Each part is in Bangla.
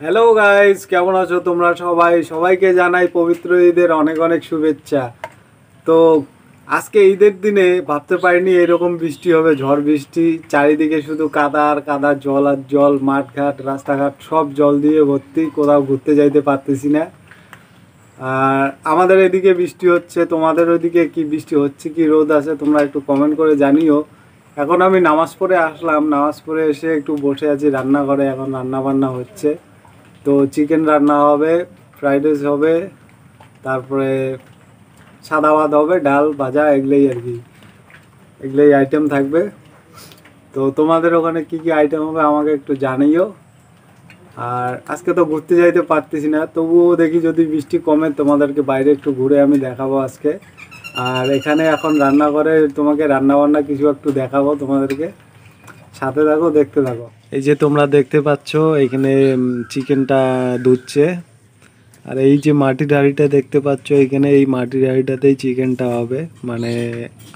হ্যালো গাইস, কেমন আছো তোমরা সবাই? সবাইকে জানাই পবিত্র ঈদের অনেক অনেক শুভেচ্ছা। তো আজকে ঈদের দিনে ভাবতে পারিনি এরকম বৃষ্টি হবে, ঝড় বৃষ্টি। চারিদিকে শুধু কাদা আর কাদা, জল আর জল, মাঠঘাট রাস্তাঘাট সব জল দিয়ে ভর্তি, কোথাও ঘুরতে যাইতে পারতেছি না। আর আমাদের এদিকে বৃষ্টি হচ্ছে, তোমাদের ওইদিকে কি বৃষ্টি হচ্ছে কি রোদ আছে তোমরা একটু কমেন্ট করে জানিও। এখন আমি নামাজ পড়ে আসলাম, নামাজ পড়ে এসে একটু বসে আছি রান্নাঘরে, এখন রান্না বান্না হচ্ছে। তো চিকেন রান্না হবে, ফ্রাইড রাইস হবে, তারপরে সাদা ভাত হবে, ডাল ভাজা, এগুলোই আর কি, এগুলোই আইটেম থাকবে। তো তোমাদের ওখানে কি কি আইটেম হবে আমাকে একটু জানিও। আর আজকে তো ঘুরতে যাইতে পারতেছি না, তবুও দেখি যদি বৃষ্টি কমে তোমাদেরকে বাইরে একটু ঘুরে আমি দেখাবো আজকে। আর এখানে এখন রান্না করে তোমাকে রান্না বান্না কিছু একটু দেখাবো তোমাদেরকে, সাথে থাকো, দেখতে থাকো। এই যে তোমরা দেখতে পাচ্ছ এখানে চিকেনটা ধুচ্ছে। আর এই যে মাটির হাঁড়িটা দেখতে পাচ্ছ এখানে, এই মাটির হাঁড়িটাতেই চিকেনটা হবে, মানে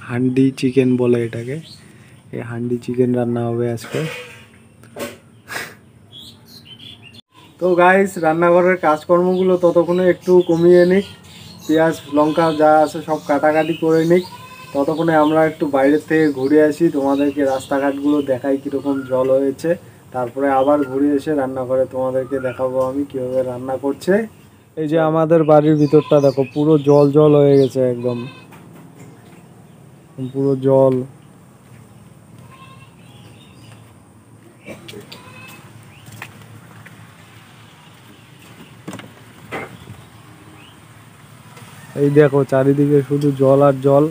হান্ডি চিকেন বলে এটাকে। এই হান্ডি চিকেন রান্না হবে আজকে। তো গাইস, রান্নাঘরের কাজকর্মগুলো ততক্ষণে একটু কমিয়ে নিক, পেঁয়াজ লঙ্কা যা আছে সব কাটাকাটি করে নিক। ততক্ষণে আমরা একটু বাইরের থেকে ঘুরে আসি, তোমাদেরকে রাস্তাঘাটগুলো দেখাই কীরকম জল হয়েছে। তারপরে আবার ঘুরে এসে রান্নাঘরে তোমাদেরকে দেখাবো আমি কীভাবে রান্না করছে। এই যে আমাদের বাড়ির ভিতরটা দেখো, পুরো জল জল হয়ে গেছে, একদম পুরো জল। এই দেখো চারিদিকে শুধু জল আর জল,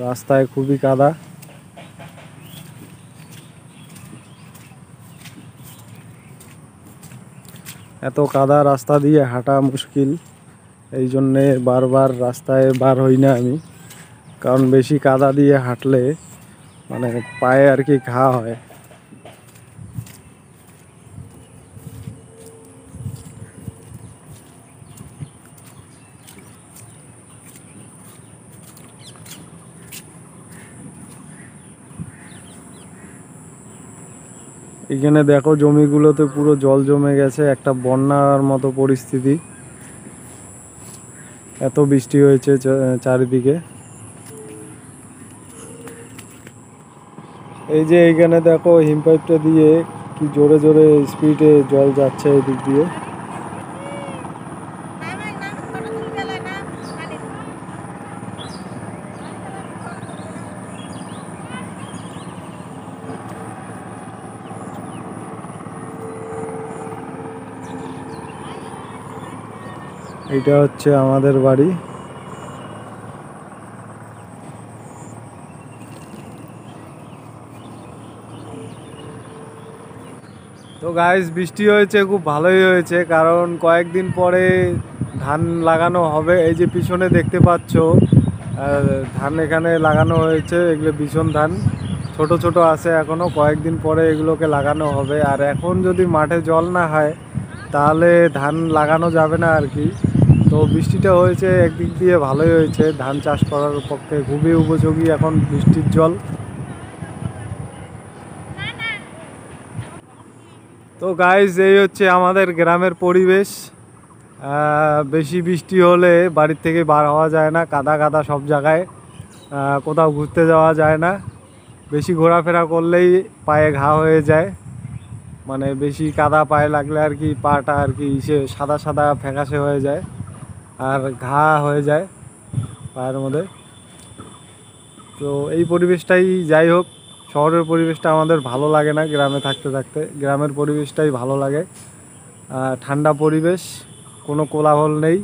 রাস্তায় খুবই কাদা। এত কাদা রাস্তা দিয়ে হাঁটা মুশকিল, এই জন্যে বারবার রাস্তায় বার হই না আমি, কারণ বেশি কাদা দিয়ে হাঁটলে মানে পায়ে আর কি ঘা হয়। এখানে দেখো জমিগুলোতে পুরো জল জমে গেছে, একটা বন্যার মতো পরিস্থিতি, এত বৃষ্টি হয়েছে চারিদিকে। এই যে এইখানে দেখো হিমপাইপটা দিয়ে কি জোরে জোরে স্পিডে জল যাচ্ছে এদিক দিয়ে। এটা হচ্ছে আমাদের বাড়ি। তো গাইস, বৃষ্টি হয়েছে খুব ভালোই হয়েছে, কারণ কয়েকদিন পরে ধান লাগানো হবে। এই যে পিছনে দেখতে পাচ্ছ ধান এখানে লাগানো হয়েছে, এগুলো বিছন ধান, ছোট ছোট আছে এখনো, কয়েকদিন পরে এগুলোকে লাগানো হবে। আর এখন যদি মাঠে জল না হয় তাহলে ধান লাগানো যাবে না আর কি। তো বৃষ্টিটা হয়েছে একদিক দিয়ে ভালোই হয়েছে, ধান চাষ করার পক্ষে খুবই উপযোগী এখন বৃষ্টির জল। তো গাইজ, এই হচ্ছে আমাদের গ্রামের পরিবেশ। বেশি বৃষ্টি হলে বাড়ির থেকে বার হওয়া যায় না, কাদা কাদা সব জায়গায়, কোথাও ঘুরতে যাওয়া যায় না। বেশি ঘোরাফেরা করলেই পায়ে ঘা হয়ে যায়, মানে বেশি কাদা পায়ে লাগলে আর কি পাটা আর কি সাদা সাদা ফ্যাকাশে হয়ে যায় আর ঘা হয়ে যায় পায়ের মধ্যে। তো এই পরিবেশটাই, যাই হোক, শহরের পরিবেশটা আমাদের ভালো লাগে না, গ্রামে থাকতে থাকতে গ্রামের পরিবেশটাই ভালো লাগে। ঠান্ডা পরিবেশ, কোনো কোলাহল নেই,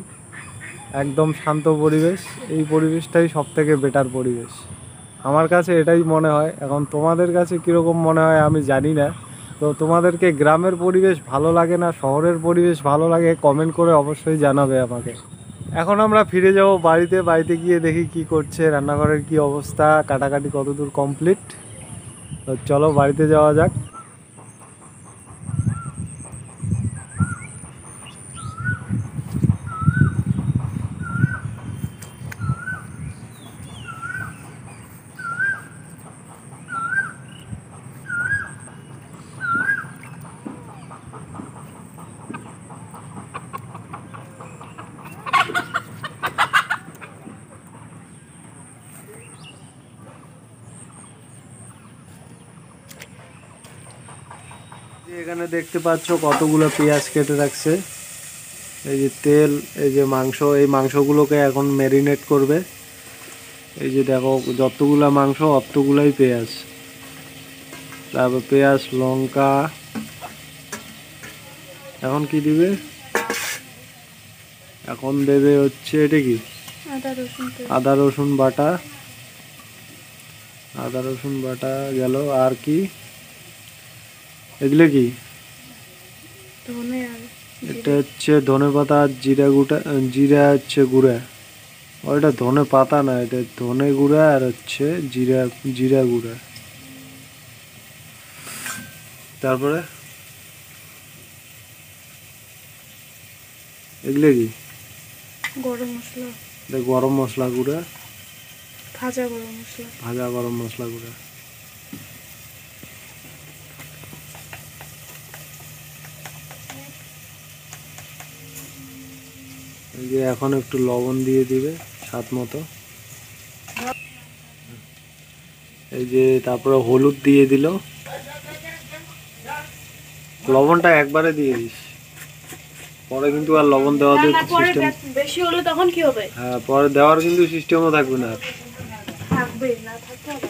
একদম শান্ত পরিবেশ। এই পরিবেশটাই সব থেকে বেটার পরিবেশ আমার কাছে, এটাই মনে হয়। এখন তোমাদের কাছে কীরকম মনে হয় আমি জানি না। তো তোমাদেরকে গ্রামের পরিবেশ ভালো লাগে না শহরের পরিবেশ ভালো লাগে, কমেন্ট করে অবশ্যই জানাবে আমাকে। এখন আমরা ফিরে যাব বাড়িতে, বাড়িতে গিয়ে দেখি কি করছে, রান্নাঘরের কি অবস্থা, কাটাকাটি কতদূর কমপ্লিট। তো চলো বাড়িতে যাওয়া যাক। এখানে দেখতে পাচ্ছ কতগুলো পেঁয়াজ কেটে রাখছে, এই যে তেল, এই যে মাংস, এই মাংসগুলোকে এখন ম্যারিনেট করবে। এই যে দেখো যতগুলা মাংস অতগুলাই পেঁয়াজ, তারপর পেঁয়াজ লঙ্কা। এখন কি দিবে? এখন দেবে হচ্ছে এটা কি, আদা রসুন বাটা। আদা রসুন বাটা গেল, আর কি এগুলো কি? এটা হচ্ছে ধনে পাতা আর জিরা গুঁড়া, জিরা হচ্ছে গুঁড়া। ওইটা ধনে পাতা না, এটা ধনে গুঁড়া আর হচ্ছে জিরা, জিরা গুঁড়া। তারপরে এগুলো কি? গরম মশলা, গরম মশলা গুঁড়া, ভাজা গরম মশলা, ভাজা গরম মশলা গুঁড়া। এই যে এখন একটু লবণ দিয়ে দিবে স্বাদ মতো। এই যে তারপরে হলুদ দিয়ে দিল। লবণটা একবারে দিয়ে দিস, পরে কিন্তু আর লবণ দেওয়া দিয়ে সিস্টেম বেশি হলে তখন কি হবে? হ্যাঁ, পরে দেওয়ার কিন্তু সিস্টেমও থাকবে না। থাকবে না, থাকতে হবে।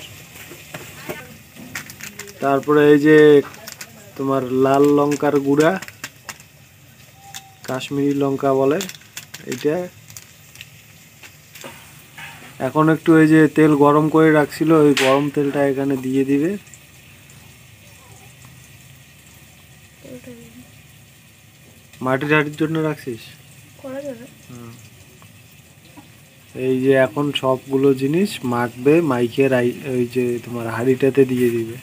তারপরে এই যে তোমার লাল লঙ্কার গুঁড়া, কাশ্মীরি লঙ্কা বলে এইটা। এখন একটু এই যে তেল গরম করে রাখছিল, ওই গরম তেলটা এখানে দিয়ে দিবে। মাটি ঝাড়ির জন্য রাখছিস? এই যে এখন সবগুলো জিনিস মাখবে, মাইকে ওই যে তোমার হাঁড়িটাতে দিয়ে দিবে।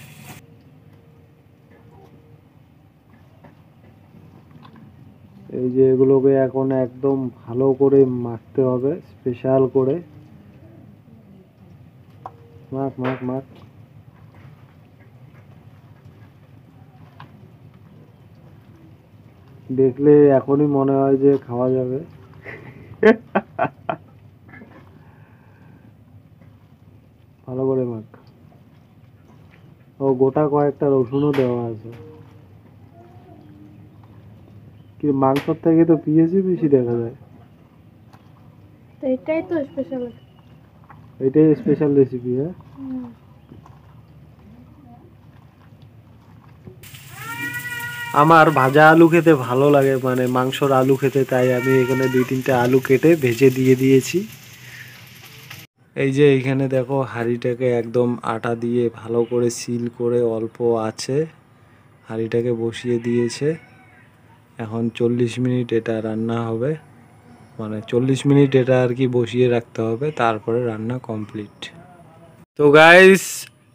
এই যে এগুলোকে এখন একদম ভালো করে মাখতে হবে, স্পেশাল করে। মাখ মাখ মাখ। দেখলে এখনই মনে হয় যে খাওয়া যাবে। ভালো করে মাখ। ও গোটা কয়েকটা রসুনও দেওয়া আছে। কি মাংসর থেকে তো পেঁয়াজই বেশি দেখা যায়। এটাই তো স্পেশাল, এটাই স্পেশাল রেসিপি। হ্যাঁ, আমার ভাজা আলু খেতে ভালো লাগে, মানে মাংসর আলু খেতে, তাই আমি এখানে 2-3টে আলু কেটে ভেজে দিয়ে দিয়েছি। এই যে এইখানে দেখো হাঁড়িটাকে একদম আটা দিয়ে ভালো করে সিল করে অল্প আছে হাঁড়িটাকে বসিয়ে দিয়েছে। এখন 40 মিনিট এটা রান্না হবে, মানে 40 মিনিট এটা আর কি বসিয়ে রাখতে হবে, তারপরে রান্না কমপ্লিট। তো গাইস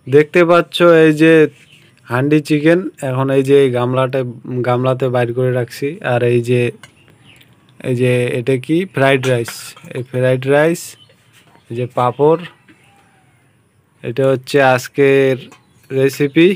দেখতে পাচ্ছ এই যে হান্ডি চিকেন, এখন এই যে গামলাতে বাইর করে রাখছি। আর এই যে এটা কি ফ্রাইড রাইস, এই ফ্রাইড রাইস, এই যে পাঁপড়, এটা হচ্ছে আজকের রেসিপি।